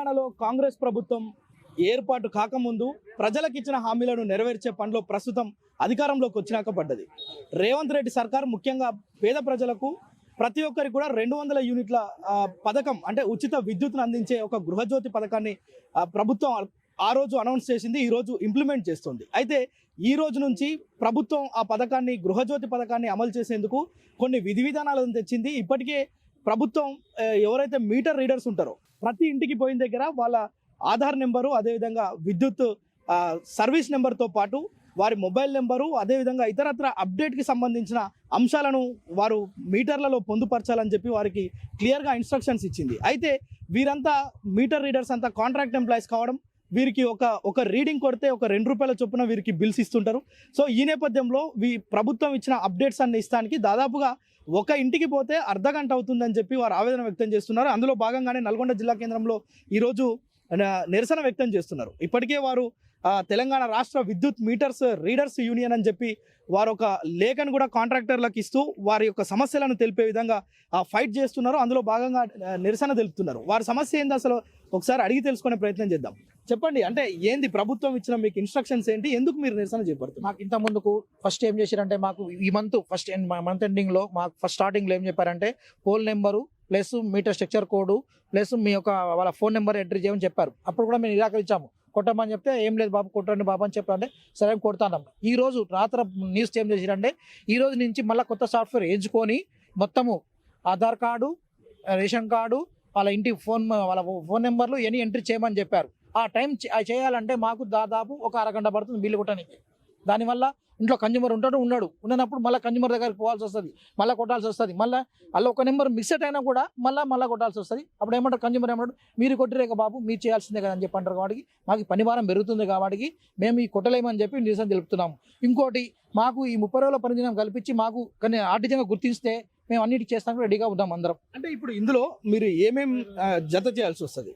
తెలంగాణలో కాంగ్రెస్ ప్రభుత్వం ఏర్పాటు కాకముందు ప్రజలకు ఇచ్చిన హామీలను నెరవేర్చే పనిలో ప్రస్తుతం అధికారంలోకి వచ్చినాక పడ్డది. రేవంత్ రెడ్డి సర్కార్ ముఖ్యంగా పేద ప్రజలకు ప్రతి ఒక్కరికి కూడా 200 యూనిట్ల పథకం అంటే ఉచిత విద్యుత్తును అందించే ఒక గృహజ్యోతి పథకాన్ని ప్రభుత్వం ఆ రోజు అనౌన్స్ చేసింది, ఈ రోజు ఇంప్లిమెంట్ చేస్తుంది. అయితే ఈ రోజు నుంచి ప్రభుత్వం ఆ పథకాన్ని గృహజ్యోతి పథకాన్ని అమలు చేసేందుకు కొన్ని విధి విధానాలను తెచ్చింది. ఇప్పటికే ప్రభుత్వం ఎవరైతే మీటర్ రీడర్స్ ఉంటారో ప్రతి ఇంటికి పోయిన దగ్గర వాళ్ళ ఆధార్ నెంబరు, అదేవిధంగా విద్యుత్ సర్వీస్ నెంబర్తో పాటు వారి మొబైల్ నెంబరు, అదేవిధంగా ఇతరత్ర అప్డేట్కి సంబంధించిన అంశాలను వారు మీటర్లలో పొందుపరచాలని చెప్పి వారికి క్లియర్గా ఇన్స్ట్రక్షన్స్ ఇచ్చింది. అయితే వీరంతా మీటర్ రీడర్స్ అంతా కాంట్రాక్ట్ ఎంప్లాయీస్ కావడం, వీరికి ఒక రీడింగ్ కొడితే ఒక ₹2 చొప్పున వీరికి బిల్స్ ఇస్తుంటారు. సో ఈ నేపథ్యంలో ప్రభుత్వం ఇచ్చిన అప్డేట్స్ అన్ని ఇస్తానికి దాదాపుగా ఒక ఇంటికి పోతే అర్ధగంట అవుతుందని చెప్పి వారు ఆవేదన వ్యక్తం చేస్తున్నారు. అందులో భాగంగానే నల్గొండ జిల్లా కేంద్రంలో ఈరోజు నిరసన వ్యక్తం చేస్తున్నారు. ఇప్పటికే వారు తెలంగాణ రాష్ట్ర విద్యుత్ మీటర్స్ రీడర్స్ యూనియన్ అని చెప్పి వారు ఒక లేఖను కూడా కాంట్రాక్టర్లకు ఇస్తూ వారి యొక్క సమస్యలను తెలిపే విధంగా ఫైట్ చేస్తున్నారు. అందులో భాగంగా నిరసన తెలుపుతున్నారు. వారి సమస్య ఏంది అసలు ఒకసారి అడిగి తెలుసుకునే ప్రయత్నం చేద్దాం. చెప్పండి, అంటే ఏంది ప్రభుత్వం ఇచ్చిన మీకు ఇన్స్ట్రక్షన్స్ ఏంటి, ఎందుకు మీరు నిరసన చేపడుతున్నారు? మాకు ఇంత ముందుకు ఫస్ట్ ఏం చేశారంటే, మాకు ఈ మంత్ ఎండింగ్ లో మాకు ఫస్ట్ స్టార్టింగ్ లో ఏం చెప్పారంటే pole number plus meter structure code plus మీ యొక్క వాళ్ళ ఫోన్ నెంబర్ ఎంట్రీ చేయమని చెప్పారు. అప్పుడు కూడా మేము నిరాకరించాము. కొట్టమని చెప్తే ఏం లేదు బాబు, కొట్టండి బాబు అని చెప్పారంటే సరే కొడతాం. ఈ రోజు రాత్రి న్యూస్ ఏం చేశారంటే ఈ రోజు నుంచి మళ్ళీ కొత్త సాఫ్ట్వేర్ ఎంచుకొని మొత్తము ఆధార్ కార్డు, రేషన్ కార్డు, వాళ్ళ ఇంటి వాళ్ళ ఫోన్ నెంబర్లు ఇవన్నీ ఎంట్రీ చేయమని చెప్పారు. ఆ టైం చేయాలంటే మాకు దాదాపు ఒక అరగంట పడుతుంది బిల్లు కొట్టడానికి. దానివల్ల ఇంట్లో కన్జ్యూమర్ ఉన్నప్పుడు మళ్ళీ కన్జ్యూమర్ దగ్గరికి పోవాల్సి వస్తుంది, మళ్ళీ కొట్టాల్సి వస్తుంది. మళ్ళీ అలా ఒక నెంబర్ మిక్సెట్ అయినా కూడా మళ్ళీ కొట్టాల్సి వస్తుంది. అప్పుడు ఏమంటారు కన్జ్యూమర్ ఏమంటారు, మీరు కొట్టిరేక బాబు, మీరు చేయాల్సిందే కదా అని చెప్పి అంటారు. కాబట్టి మాకు పని భారం పెరుగుతుంది కాబట్టి మేము ఈ కొట్టలేమని చెప్పి నిరసన తెలుపుతున్నాము. ఇంకోటి, మాకు ఈ 30 రోజుల పనిదినం కల్పించి మాకు కానీ ఆర్థికంగా గుర్తిస్తే మేము అన్నిటికీ చేస్తాం, రెడీగా ఉంటాం అందరం. అంటే ఇప్పుడు ఇందులో మీరు ఏమేమి జత చేయాల్సి వస్తుంది?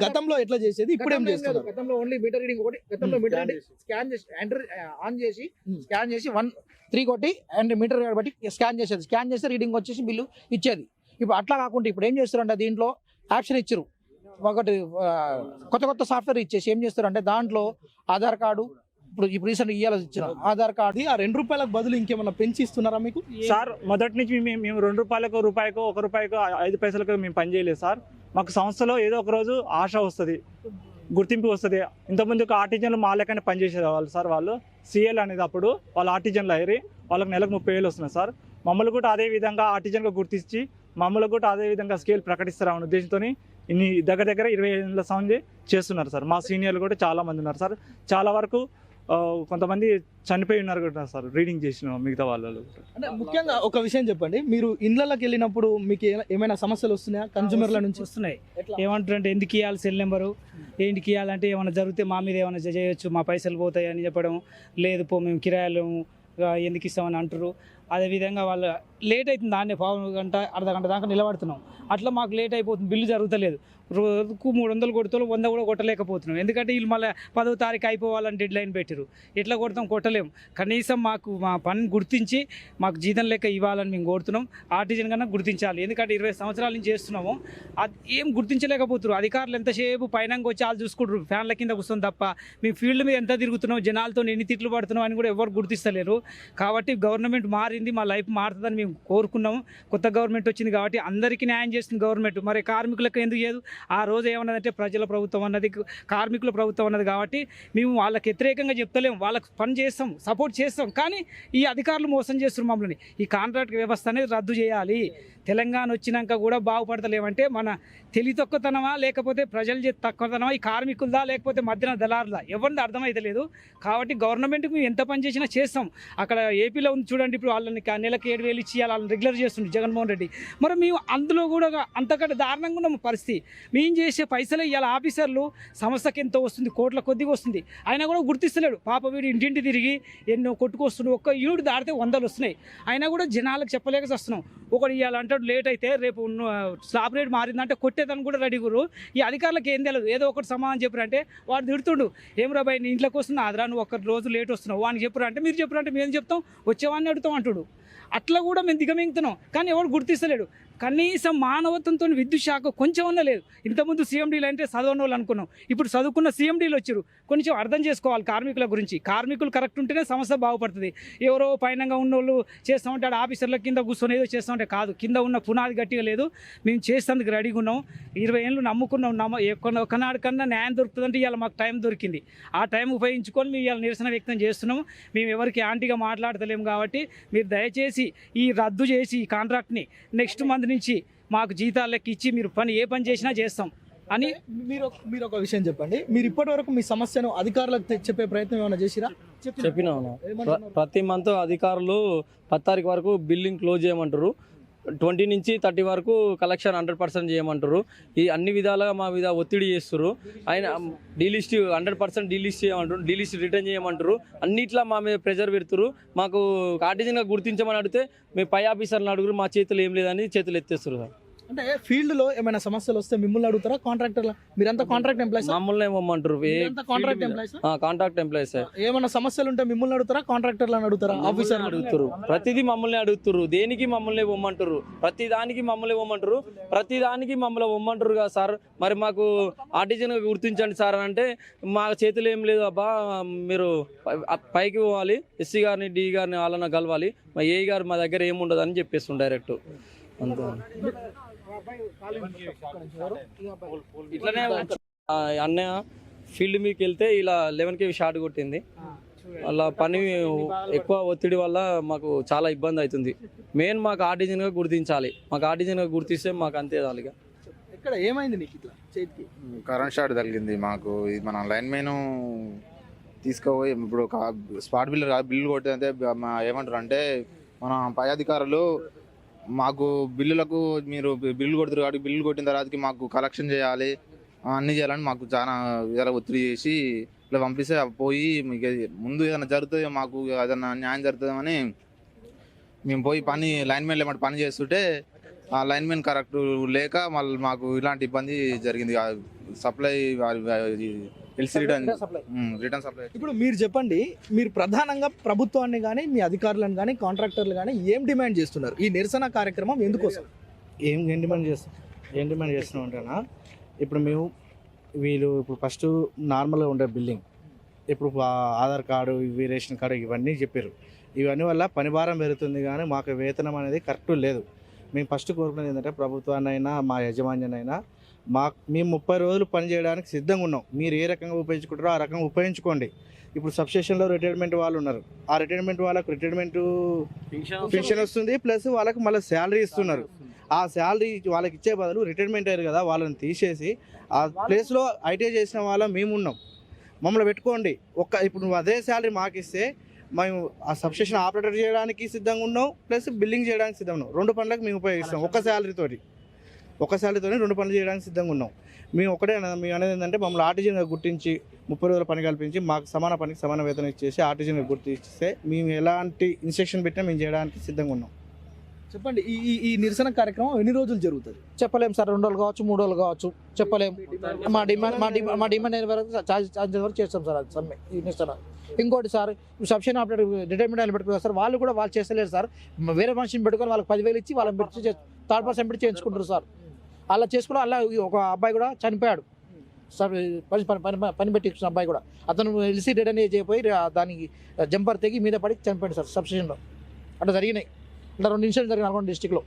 గతంలో ఎట్లా చేసేది, ఇప్పుడు ఏం చేస్తారు? గతంలో ఓన్లీ మీటర్ రీడింగ్ ఒకటి, గతంలో మీటర్ రీడింగ్ స్కాన్ చేసి ఆన్ చేసి స్కాన్ చేసి 3 కొట్టి అండ్ మీటర్ బట్టి స్కాన్ చేస్తే రీడింగ్ వచ్చేసి బిల్లు ఇచ్చేది. ఇప్పుడు అట్లా కాకుండా ఇప్పుడు ఏం చేస్తారంటే దీంట్లో ఆప్షన్ ఇచ్చారు. ఒకటి కొత్త సాఫ్ట్వేర్ ఇచ్చేసి ఏం చేస్తారంటే దాంట్లో ఆధార్ కార్డు, ఇప్పుడు రీసెంట్ ఇయ్యాలి ఇచ్చిన ఆధార్ కార్డు ఆ ₹2 బదులు ఇంకేమన్నా పెంచి ఇస్తున్నారా మీకు? సార్ మొదటి నుంచి మేము ₹2, రూపాయికో, ₹1, 5 పైసలకు మేము పనిచేయలేదు సార్. మాకు సంస్థలో ఏదో ఒక రోజు ఆశ వస్తుంది, గుర్తింపు వస్తుంది. ఇంతకుముందు ఆర్టిజన్లు మా లెక్కనే పనిచేసేది వాళ్ళు సార్. వాళ్ళు సిఎల్ అనేది అప్పుడు వాళ్ళు ఆర్టిజన్లు అయ్యి వాళ్ళకి నెలకు 30,000 వస్తున్నాయి సార్. మమ్మల్ని కూడా అదే విధంగా ఆర్టిజన్గా గుర్తించి మమ్మల్ని కూడా అదే విధంగా స్కేల్ ప్రకటిస్తారన్న ఉద్దేశంతో ఇన్ని దగ్గర 20 ఏళ్ళ సంవత్సరం చేస్తున్నారు సార్. మా సీనియర్లు కూడా చాలా మంది ఉన్నారు సార్. చాలా వరకు కొంతమంది చనిపోయి ఉన్నారు కూడా సార్ రీడింగ్ చేసిన మిగతా వాళ్ళు. అంటే ముఖ్యంగా ఒక విషయం చెప్పండి, మీరు ఇళ్ళకి వెళ్ళినప్పుడు మీకు ఏమైనా సమస్యలు వస్తున్నాయా కన్జ్యూమర్ల నుంచి? వస్తున్నాయి. ఏమంటారంటే ఎందుకు ఇవ్వాలి సెల్ నెంబరు, ఏంటికి ఇవ్వాలంటే ఏమైనా జరిగితే మా మీద ఏమైనా చేయొచ్చు, మా పైసలు పోతాయి అని చెప్పడం. లేదు పో మేము కిరాయిలు ఎందుకు ఇస్తామని అంటారు. అదేవిధంగా వాళ్ళు లేట్ అవుతుంది, దాన్ని పావు గంట అర్ధగంట దాకా నిలబడుతున్నాం. అట్లా మాకు లేట్ అయిపోతుంది, బిల్లు జరుగుతలేదు. రోజుకు 300 కొడుతారు, 100 కూడా కొట్టలేకపోతున్నాం. ఎందుకంటే వీళ్ళు మళ్ళీ 10వ తారీఖు అయిపోవాలని డెడ్ లైన్ పెట్టారు. ఎట్లా కొట్టలేము. కనీసం మాకు మా పని గుర్తించి మాకు జీతం లెక్క ఇవ్వాలని మేము కోరుతున్నాం. ఆర్టిజన్ కన్నా గుర్తించాలి. ఎందుకంటే 20 సంవత్సరాల నుంచి చేస్తున్నాము, అది ఏం గుర్తించలేకపోతున్నారు. అధికారులు ఎంతసేపు పైనంగా వచ్చి వాళ్ళు చూసుకుంటారు, ఫ్యాన్ల కింద కూర్చొని తప్ప మేము ఫీల్డ్ మీద ఎంత తిరుగుతున్నాం, జనాలతో ఎన్ని తిట్లు పడుతున్నాం అని కూడా ఎవరు గుర్తిస్తలేరు. కాబట్టి గవర్నమెంట్ మారింది, మా లైఫ్ మారుతుందని మేము కోరుకున్నాము. కొత్త గవర్నమెంట్ వచ్చింది కాబట్టి అందరికీ న్యాయం చేస్తుంది గవర్నమెంట్. మరి కార్మికులకు ఎందుకు చేయదు? ఆ రోజు ఏమన్నదంటే ప్రజల ప్రభుత్వం అన్నది, కార్మికుల ప్రభుత్వం అన్నది కాబట్టి మేము వాళ్ళకి వ్యతిరేకంగా చెప్తలేము, వాళ్ళకి పని చేస్తాం, సపోర్ట్ చేస్తాం. కానీ ఈ అధికారులు మోసం చేస్తున్నారు మమ్మల్ని. ఈ కాంట్రాక్ట్ వ్యవస్థ అనేది రద్దు చేయాలి. తెలంగాణ వచ్చినాక కూడా బాగుపడతలేమంటే మన తెలివి తక్కువతనమా లేకపోతే ప్రజలు తక్కువతనమా, ఈ కార్మికులదా లేకపోతే మధ్యన దళారులా, ఎవరిది అర్థమైతలేదు. కాబట్టి గవర్నమెంట్కి మేము ఎంత పని చేసినా చేస్తాం. అక్కడ ఏపీలో ఉంది చూడండి, ఇప్పుడు వాళ్ళని నెలకు 7,000 ఇచ్చి వాళ్ళని రెగ్యులర్ చేస్తుంది జగన్మోహన్ రెడ్డి. మరి మేము అందులో కూడా అంతకంటే దారుణంగా ఉన్న పరిస్థితి. మేము చేసే పైసలు ఇవాళ ఆఫీసర్లు సంస్థకి ఎంతో వస్తుంది, కోట్ల కొద్దిగా వస్తుంది, అయినా కూడా గుర్తిస్తలేడు. పాప వీడు ఇంటింటి తిరిగి ఎన్నో కొట్టుకొస్తున్నాడు, ఒక్క యూనిట్ దాడితే 100 వస్తున్నాయి, అయినా కూడా జనాలకు చెప్పలేక వస్తున్నాం. ఒకటి ఇవాళ అంటాడు లేట్ అయితే రేపు స్లాబ్ రేట్ మారిందంటే కొట్టేదాన్ని కూడా రెడీ గురు. ఈ అధికారులకు ఏం తెలియదు, ఏదో ఒకటి సమాధానం చెప్పారంటే వాడు తిడుతుండు, ఏం రా బాయ్ నీ ఇంట్లోకి వస్తున్నా అదరా, నువ్వు ఒక్క రోజు లేట్ వస్తున్నావు, వాడిని చెప్పారంటే మీరు చెప్పారంటే మేము చెప్తాం, వచ్చేవాడిని అడుగుతాం అంటుడు. అట్లా కూడా మేము దిగమింగుతున్నాం. కానీ ఎవరు గుర్తిస్తలేడు. కనీసం మానవత్వంతో విద్యుత్ శాఖ కొంచెం అన్నా లేదు. ఇంతకుముందు సీఎండీలు అంటే చదవని వాళ్ళు అనుకున్నాం, ఇప్పుడు చదువుకున్న సీఎండీలు వచ్చారు. కొంచెం అర్థం చేసుకోవాలి కార్మికుల గురించి. కార్మికులు కరెక్ట్ ఉంటేనే సంస్థ బాగుపడుతుంది. ఎవరో పైనంగా ఉన్న వాళ్ళు చేస్తూ ఉంటాడు, ఆఫీసర్ల కింద కూర్చొని ఏదో చేస్తూ ఉంటే కాదు. కింద ఉన్న పునాది గట్టిగా లేదు. మేము చేసేందుకు రెడీగా ఉన్నాం. 20 ఏళ్ళు నమ్ముకున్నాం. ఒకనాడు కన్నా న్యాయం దొరుకుతుందంటే ఇవాళ మాకు టైం దొరికింది. ఆ టైం ఉపయోగించుకొని మేము ఇవాళ నిరసన వ్యక్తం చేస్తున్నాము. మేము ఎవరికి యాంటీగా మాట్లాడతలేము కాబట్టి మీరు దయచేసి ఈ రద్దు చేసి ఈ కాంట్రాక్ట్ని నెక్స్ట్ మంత్ నుంచి మాకు జీతాలు లెక్క ఇచ్చి మీరు ఏ పని చేసినా చేస్తాం అని. మీరు ఒక విషయం చెప్పండి. మీరు ఇప్పటి వరకు మీ సమస్యను అధికారులకు చెప్పే ప్రయత్నం ఏమైనా చేసిరా? చెప్పినాను. ప్రతి మంత్ అధికారులు 10 తారీఖు వరకు బిల్లింగ్ క్లోజ్ చేయమంటారు. 20 నుంచి 30 వరకు కలెక్షన్ 100% చేయమంటారు. ఈ అన్ని విధాలుగా మా మీద ఒత్తిడి చేస్తారు. ఆయన డీలిస్ట్ 100% డీలిస్ట్ చేయమంటారు, డీలిస్ట్ రిటర్న్ చేయమంటారు. అన్నిట్లా మా మీద ప్రెజర్ పెడుతురు. మాకు ఆర్టిజన్గా గుర్తించమని అడిగితే మేము పై ఆఫీసర్ని అడుగురు, మా చేతులు ఏం లేదని చేతులు ఎత్తేస్తారు. అంటే ఫీల్డ్లో ఏమైనా సమస్యలు వస్తే మిమ్మల్ని అడుగుతారా? కాంట్రాక్టర్ల మీరంతా కాంట్రాక్ట్ ఎంప్లాయీస్? మమ్మల్ని ఏమమ్మంటారు, కాంట్రాక్ట్ ఎంప్లాయీస్. Contract employees. ఏమైనా సమస్యలు ఉంటే మిమ్మల్ని అడుగుతారా? కాంట్రాక్టర్లను అడుగుతారా? ఆఫీసర్ అడుగుతారు. ప్రతిదీ మమ్మల్ని అడుగుతారు. దేనికి మమ్మల్ని ఇవ్వమంటారు, ప్రతి దానికి మమ్మల్ని ఇవ్వమంటారు. ప్రతి దానికి మమ్మల్ని ఇవ్వమంటారు కదా సార్. మరి మాకు ఆర్టిజన్గా గుర్తించండి సార్ అని అంటే మా చేతులు ఏం లేదు అబ్బా, మీరు పైకి పోవాలి, ఎస్సీ గారిని డి గారిని వాళ్ళని కలవాలి, మా ఏఈ గారు మా దగ్గర ఏముండదు అని చెప్పేస్తుంది డైరెక్ట్. అంతే. ఇట్లనే అన్నయ్య ఫీల్డ్ మీకు వెళ్తే ఇలా 11K షాట్ కొట్టింది. అలా పని ఎక్కువ ఒత్తిడి వల్ల మాకు చాలా ఇబ్బంది అవుతుంది. మెయిన్ మాకు ఆర్టిజన్గా గుర్తించాలి. మాకు ఆర్టిజన్గా గుర్తిస్తే మాకు అంతే చాలు. ఇక్కడ ఏమైంది నీకు? ఇట్లా చేతికి కరెంట్ షాట్ తగిలింది మాకు. ఇది మన లైన్ మెయిన్ తీసుకోపోయి ఇప్పుడు స్పాట్ బిల్లు కొట్టిందంటే ఏమంటారు అంటే మన పై అధికారులు మాకు బిల్లులకు మీరు బిల్లు కొడుతారు కాబట్టి బిల్లు కొట్టిన తర్వాతకి మాకు కలెక్షన్ చేయాలి, అన్నీ చేయాలని మాకు చాలా విధాలు ఒత్తిడి చేసి ఇట్లా పంపిస్తే పోయి మీకు ముందు ఏదైనా జరుగుతుందో, మాకు ఏదైనా న్యాయం జరుగుతుందని మేము పోయి పని లైన్మెన్లు ఏమంటే పని చేస్తుంటే ఆ లైన్మెన్ కరెక్ట్ లేక మళ్ళీ మాకు ఇలాంటి ఇబ్బంది జరిగింది. Supply LC return supply. ఇప్పుడు మీరు చెప్పండి, మీరు ప్రధానంగా ప్రభుత్వాన్ని కానీ మీ అధికారులను కానీ కాంట్రాక్టర్లు కానీ ఏం డిమాండ్ చేస్తున్నారు? ఈ నిరసన కార్యక్రమం ఎందుకోసం? ఏం డిమాండ్ చేస్తున్నాం అంటేనా, ఇప్పుడు మేము వీళ్ళు ఇప్పుడు ఫస్ట్ నార్మల్గా ఉండే బిల్డింగ్, ఇప్పుడు ఆధార్ కార్డు, ఇవి రేషన్ కార్డు ఇవన్నీ చెప్పారు. ఇవన్నీ వల్ల పని భారం పెరుగుతుంది కానీ మాకు వేతనం అనేది కరెక్ట్ లేదు. మేము ఫస్ట్ కోరుకునేది ఏంటంటే ప్రభుత్వాన్నైనా మా యజమాన్యనైనా మేము 30 రోజులు పని చేయడానికి సిద్ధంగా ఉన్నాం. మీరు ఏ రకంగా ఉపయోగించుకుంటారో ఆ రకంగా ఉపయోగించుకోండి. ఇప్పుడు సబ్స్టేషన్లో రిటైర్మెంట్ వాళ్ళు ఉన్నారు. ఆ రిటైర్మెంట్ వాళ్ళకు రిటైర్మెంట్ పెన్షన్ వస్తుంది, ప్లస్ వాళ్ళకు మళ్ళీ శాలరీ ఇస్తున్నారు. ఆ శాలరీ వాళ్ళకి ఇచ్చే బదులు రిటైర్మెంట్ అయ్యారు కదా, వాళ్ళని తీసేసి ఆ ప్లేస్లో ఐటీఐ చేసిన వాళ్ళ మేము ఉన్నాం, మమ్మల్ని పెట్టుకోండి. ఇప్పుడు అదే శాలరీ మాకు ఇస్తే మేము ఆ సబ్స్టేషన్ ఆపరేటర్ చేయడానికి సిద్ధంగా ఉన్నాం, ప్లస్ బిల్లింగ్ చేయడానికి సిద్ధంగా ఉన్నాం. 2 పనులకు మేము ఉపయోగిస్తాం. ఒక శాలరీతో 2 పనులు చేయడానికి సిద్ధంగా ఉన్నాం. మేము అనేది ఏంటంటే మమ్మల్ని ఆర్టిజన్గా గుర్తించి 30 రోజుల పని కల్పించి మాకు సమాన పనికి సమాన వేతనం ఇచ్చేసి ఆర్టిజన్గా గుర్తిస్తే మేము ఎలాంటి ఇన్స్ట్రక్షన్ పెట్టినా మేము చేయడానికి సిద్ధంగా ఉన్నాం. చెప్పండి, ఈ నిరసన కార్యక్రమం ఎన్ని రోజులు జరుగుతుంది? చెప్పలేము సార్, 2 రోజులు కావచ్చు, 3 రోజులు కావచ్చు, చెప్పలేము. మా డిమాండ్ వరకు చేస్తాం సార్. అది సమ్మె ఈ నిరసన. ఇంకోటి సార్, సబ్స్టేషన్ ఆపరేటర్ రిటైర్మెంట్ వాళ్ళు పెట్టుకున్నారు సార్, వాళ్ళు కూడా వాళ్ళు చేస్తలేరు సార్. వేరే మనిషిని పెట్టుకొని వాళ్ళకి 10,000 ఇచ్చి వాళ్ళని పెట్టి 3rd పెట్టి చేయించుకుంటారు సార్. అలా చేసుకోవడం అలా ఒక అబ్బాయి కూడా చనిపోయాడు సార్, పని పెట్టి ఇచ్చిన అబ్బాయి కూడా. అతను ఎల్సీ రిటర్న్ చేయపోయి దానికి జంపర్ తెగి మీద పడి చనిపోయాడు సార్ సబ్స్టేషన్లో. అట్లా జరిగినాయి. ఇట్లా 2 ఇన్సిడెంట్స్ జరిగినాయి నల్గొండ డిస్టిక్లో.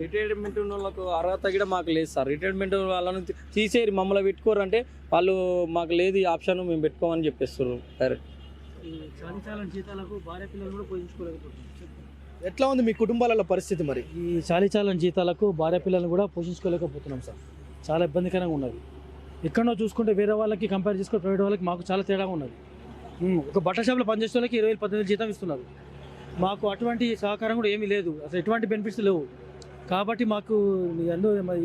రిటైర్మెంట్ ఉన్న వాళ్ళకు అర్హత కూడా మాకు లేదు సార్. రిటైర్మెంట్ వాళ్ళని తీసేరి మమ్మల్ని పెట్టుకోరు అంటే వాళ్ళు మాకు లేదు ఈ ఆప్షన్, మేము పెట్టుకోమని చెప్పేస్తారు డైరెక్ట్. జీతాలకు భార్య పిల్లలు కూడా పోషించుకోలేకపోతున్నారు. ఎట్లా ఉంది మీ కుటుంబాల పరిస్థితి? మరి ఈ చాలీచాలని జీతాలకు భార్య పిల్లలను కూడా పోషించుకోలేకపోతున్నాం సార్. చాలా ఇబ్బందికరంగా ఉన్నది. ఎక్కడో చూసుకుంటే వేరే వాళ్ళకి కంపేర్ చేసుకుంటే ప్రైవేట్ వాళ్ళకి మాకు చాలా తేడాగా ఉన్నది. ఒక బట్టల షాప్లో పనిచేసే వాళ్ళకి 20,000-18,000 జీతం ఇస్తున్నారు. మాకు అటువంటి సహకారం కూడా ఏమీ లేదు, అసలు ఎటువంటి బెనిఫిట్స్ లేవు. కాబట్టి మాకు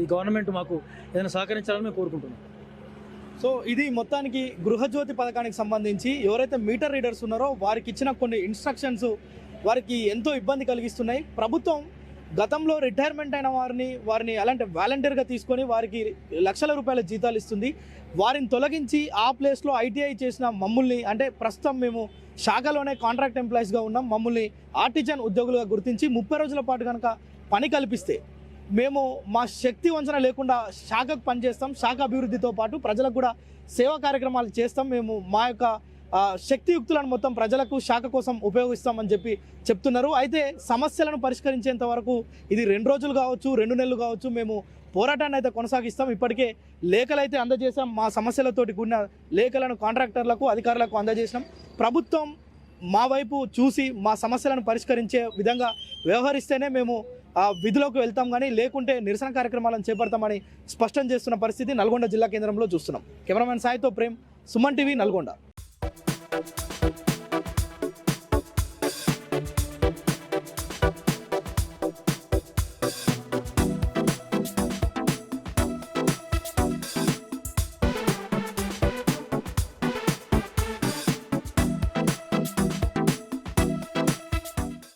ఈ గవర్నమెంట్ మాకు ఏదైనా సహకరించాలని మేము కోరుకుంటున్నాం. సో ఇది మొత్తానికి గృహజ్యోతి పథకానికి సంబంధించి ఎవరైతే మీటర్ రీడర్స్ ఉన్నారో వారికి ఇచ్చిన కొన్ని ఇన్స్ట్రక్షన్స్ వారికి ఎంతో ఇబ్బంది కలిగిస్తున్నాయి. ప్రభుత్వం గతంలో రిటైర్మెంట్ అయిన వారిని అలాంటి వాలంటీర్గా తీసుకొని వారికి లక్షల రూపాయల జీతాలు ఇస్తుంది. వారిని తొలగించి ఆ ప్లేస్లో ఐటీఐ చేసిన మమ్మల్ని, అంటే ప్రస్తుతం మేము శాఖలోనే కాంట్రాక్ట్ ఎంప్లాయీస్గా ఉన్నాం, మమ్మల్ని ఆర్టిజన్ ఉద్యోగులుగా గుర్తించి 30 రోజుల పాటు కనుక పని కల్పిస్తే మేము మా శక్తి వంచన లేకుండా శాఖకు పనిచేస్తాం, శాఖ అభివృద్ధితో పాటు ప్రజలకు కూడా సేవా కార్యక్రమాలు చేస్తాం. మేము మా యొక్క శక్తియుక్తులను మొత్తం ప్రజలకు శాఖ కోసం ఉపయోగిస్తామని చెప్తున్నారు. అయితే సమస్యలను పరిష్కరించేంత వరకు ఇది 2 రోజులు కావచ్చు, 2 నెలలు కావచ్చు, మేము పోరాటాన్ని అయితే కొనసాగిస్తాం. ఇప్పటికే లేఖలు అయితే అందజేసాం. మా సమస్యలతోటి కూడిన లేఖలను కాంట్రాక్టర్లకు, అధికారులకు అందజేసినాం. ప్రభుత్వం మా వైపు చూసి మా సమస్యలను పరిష్కరించే విధంగా వ్యవహరిస్తేనే మేము విధులకు వెళ్తాం, కానీ లేకుంటే నిరసన కార్యక్రమాలను చేపడతామని స్పష్టం చేస్తున్న పరిస్థితి నల్గొండ జిల్లా కేంద్రంలో చూస్తున్నాం. కెమెరామెన్ సాయితో ప్రేమ్, సుమన్ టీవీ, నల్గొండ.